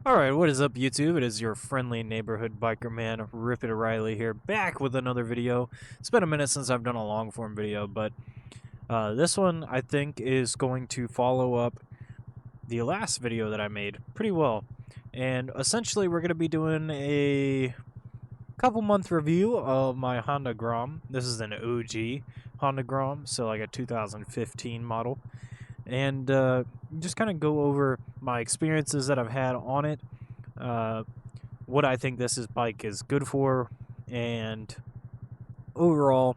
Alright, what is up YouTube? It is your friendly neighborhood biker man, Rip It Riley here, back with another video. It's been a minute since I've done a long form video, but this one I think is going to follow up the last video that I made pretty well. And essentially we're going to be doing a couple month review of my Honda Grom. This is an OG Honda Grom, so like a 2015 model. And just kind of go over my experiences that I've had on it, what I think bike is good for, and overall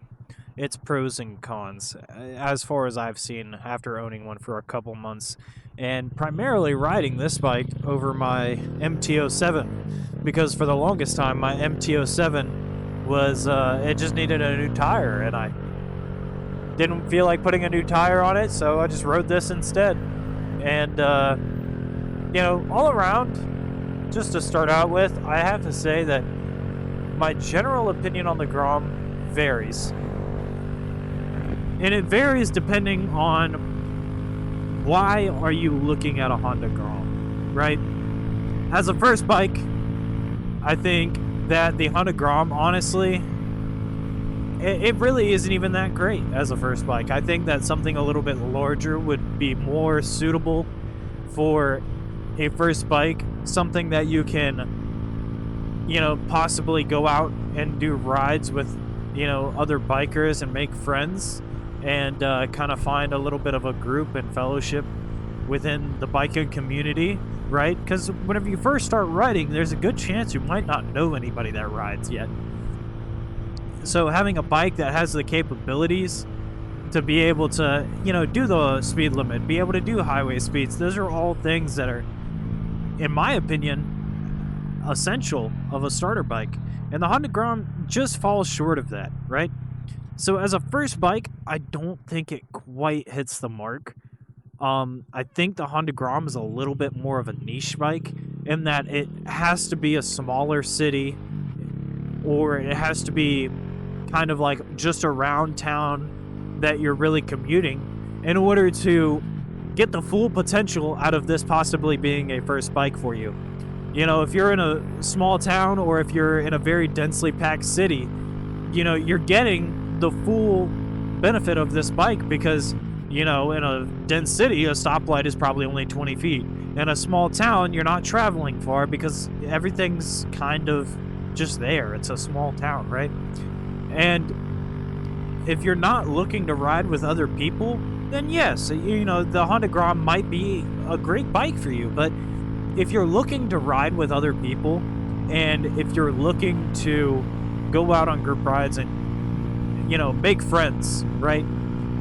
its pros and cons as far as I've seen after owning one for a couple months, and primarily riding this bike over my MT-07, because for the longest time my MT-07 was it just needed a new tire, and I didn't feel like putting a new tire on it, so I just rode this instead. And you know, all around, just to start out with, I have to say that my general opinion on the Grom varies, and it varies depending on why are you looking at a Honda Grom, right? As a first bike, I think that the Honda Grom, honestly, it really isn't even that great as a first bike. I think that something a little bit larger would be more suitable for a first bike, something that you can, you know, possibly go out and do rides with, you know, other bikers and make friends, and kind of find a little bit of a group and fellowship within the biking community, right? Because whenever you first start riding, there's a good chance you might not know anybody that rides yet. So having a bike that has the capabilities to be able to, you know, do the speed limit, be able to do highway speeds, those are all things that are, in my opinion, essential of a starter bike. And the Honda Grom just falls short of that, right? So as a first bike, I don't think it quite hits the mark. I think the Honda Grom is a little bit more of a niche bike in that it has to be a smaller city, or it has to be kind of like just around town that you're really commuting in order to get the full potential out of this possibly being a first bike for you. You know, if you're in a small town or if you're in a very densely packed city, you know, you're getting the full benefit of this bike because, you know, in a dense city, a stoplight is probably only 20 feet. In a small town, you're not traveling far because everything's kind of just there. It's a small town, right? And if you're not looking to ride with other people, then yes, you know, the Honda Grom might be a great bike for you. But if you're looking to ride with other people, and if you're looking to go out on group rides and, you know, make friends, right?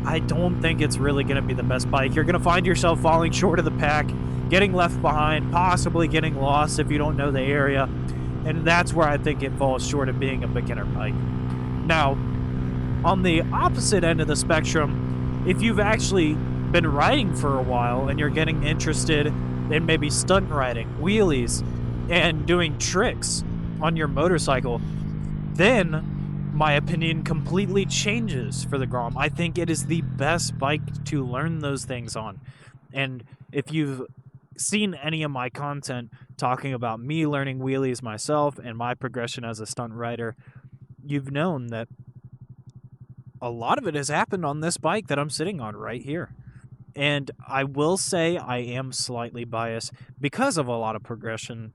I don't think it's really going to be the best bike. You're going to find yourself falling short of the pack, getting left behind, possibly getting lost if you don't know the area. And that's where I think it falls short of being a beginner bike. Now, on the opposite end of the spectrum, if you've actually been riding for a while and you're getting interested in maybe stunt riding, wheelies, and doing tricks on your motorcycle, then my opinion completely changes for the Grom. I think it is the best bike to learn those things on. And if you've seen any of my content talking about me learning wheelies myself and my progression as a stunt rider, you've known that a lot of it has happened on this bike that I'm sitting on right here. And I will say I am slightly biased because of a lot of progression,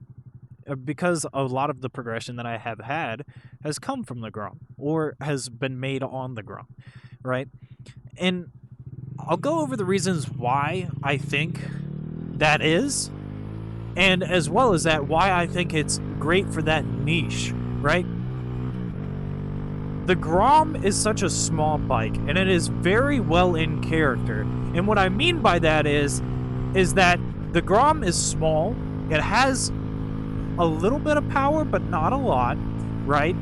because a lot of the progression that I have had has come from the Grom or has been made on the Grom, right? And I'll go over the reasons why I think that is, and as well as that, why I think it's great for that niche, right? The Grom is such a small bike, and it is very well in character. And what I mean by that is that the Grom is small, it has a little bit of power, but not a lot, right?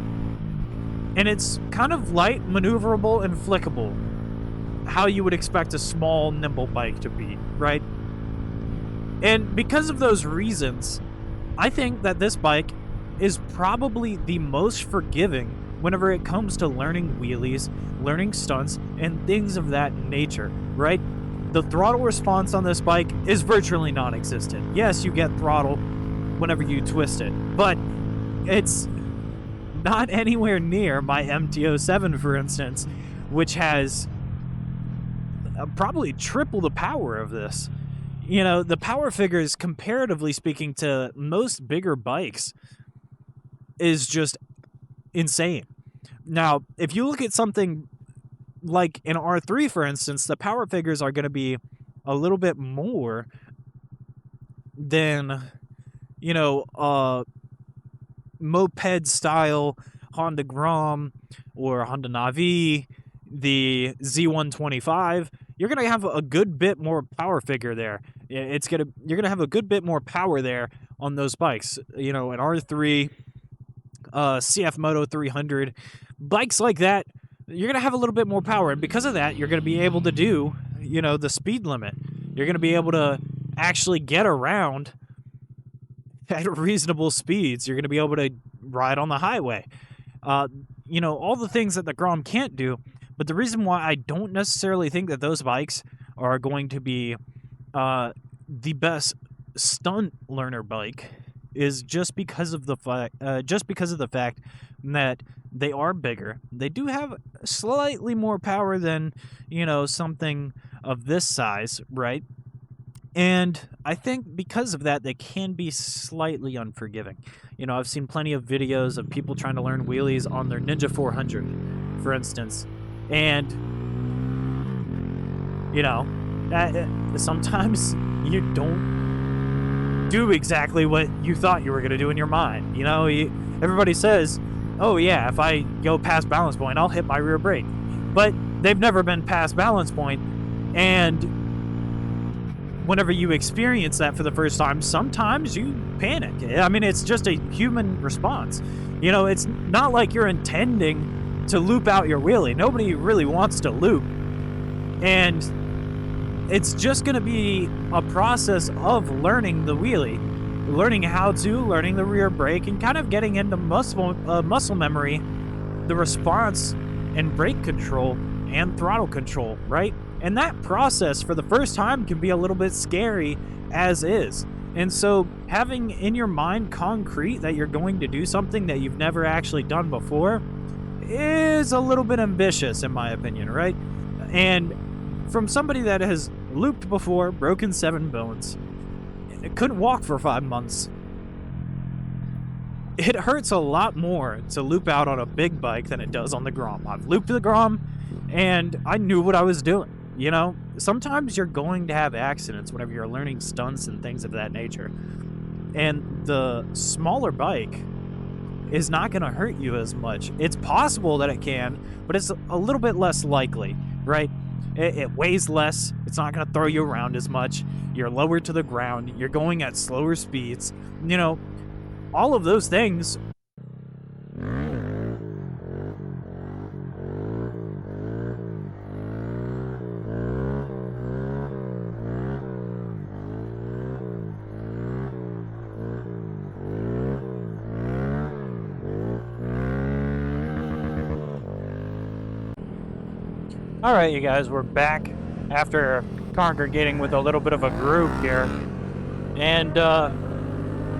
And it's kind of light, maneuverable, and flickable, how you would expect a small, nimble bike to be, right? And because of those reasons, I think that this bike is probably the most forgiving whenever it comes to learning wheelies, learning stunts, and things of that nature, right? The throttle response on this bike is virtually non-existent. Yes, you get throttle whenever you twist it. But it's not anywhere near my MT-07, for instance, which has probably triple the power of this. You know, the power figures, comparatively speaking to most bigger bikes, is just insane. Now, if you look at something like an R3, for instance, the power figures are going to be a little bit more than, you know, moped-style Honda Grom or Honda Navi, the Z125. You're going to have a good bit more power figure there. You're going to have a good bit more power there on those bikes. You know, an R3, CF Moto 300, bikes like that, you're going to have a little bit more power. And because of that, you're going to be able to do, you know, the speed limit. You're going to be able to actually get around at reasonable speeds. You're going to be able to ride on the highway. You know, all the things that the Grom can't do. But the reason why I don't necessarily think that those bikes are going to be the best stunt learner bike is just because of the fact that they are bigger. They do have slightly more power than, you know, something of this size, right? And I think because of that, they can be slightly unforgiving. You know, I've seen plenty of videos of people trying to learn wheelies on their Ninja 400, for instance. And, you know, sometimes you don't do exactly what you thought you were going to do in your mind. You know, everybody says, oh yeah, if I go past balance point, I'll hit my rear brake. But they've never been past balance point, and whenever you experience that for the first time, sometimes you panic. I mean, it's just a human response. You know, it's not like you're intending to loop out your wheelie. Nobody really wants to loop. And it's just going to be a process of learning the wheelie, learning how to, learning the rear brake, and kind of getting into muscle memory, the response and brake control and throttle control, right? And that process for the first time can be a little bit scary as is. And so having in your mind concrete that you're going to do something that you've never actually done before is a little bit ambitious, in my opinion, right? And from somebody that has looped before, broken 7 bones, couldn't walk for 5 months, it hurts a lot more to loop out on a big bike than it does on the Grom. I've looped the Grom, and I knew what I was doing. You know, sometimes you're going to have accidents whenever you're learning stunts and things of that nature. And the smaller bike is not going to hurt you as much. It's possible that it can, but it's a little bit less likely, right? It weighs less. It's not going to throw you around as much. You're lower to the ground. You're going at slower speeds. You know, all of those things. All right, you guys, we're back after congregating with a little bit of a group here. And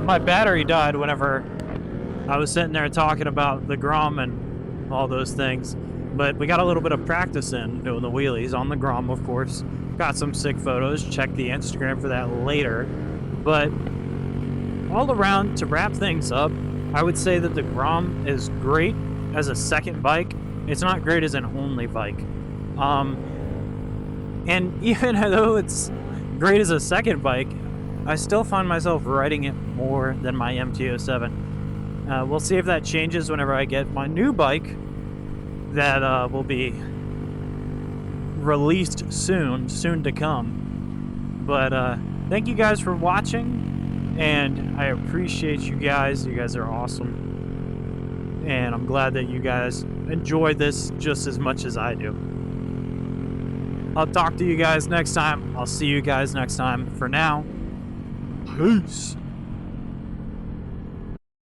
my battery died whenever I was sitting there talking about the Grom and all those things. But we got a little bit of practice in doing the wheelies on the Grom, of course. Got some sick photos. Check the Instagram for that later. But all around, to wrap things up, I would say that the Grom is great as a second bike. It's not great as an only bike. And even though it's great as a second bike, I still find myself riding it more than my MT-07. We'll see if that changes whenever I get my new bike that will be released soon to come. But thank you guys for watching, and I appreciate you guys. You guys are awesome, and I'm glad that you guys enjoy this just as much as I do. I'll talk to you guys next time. I'll see you guys next time. For now, peace.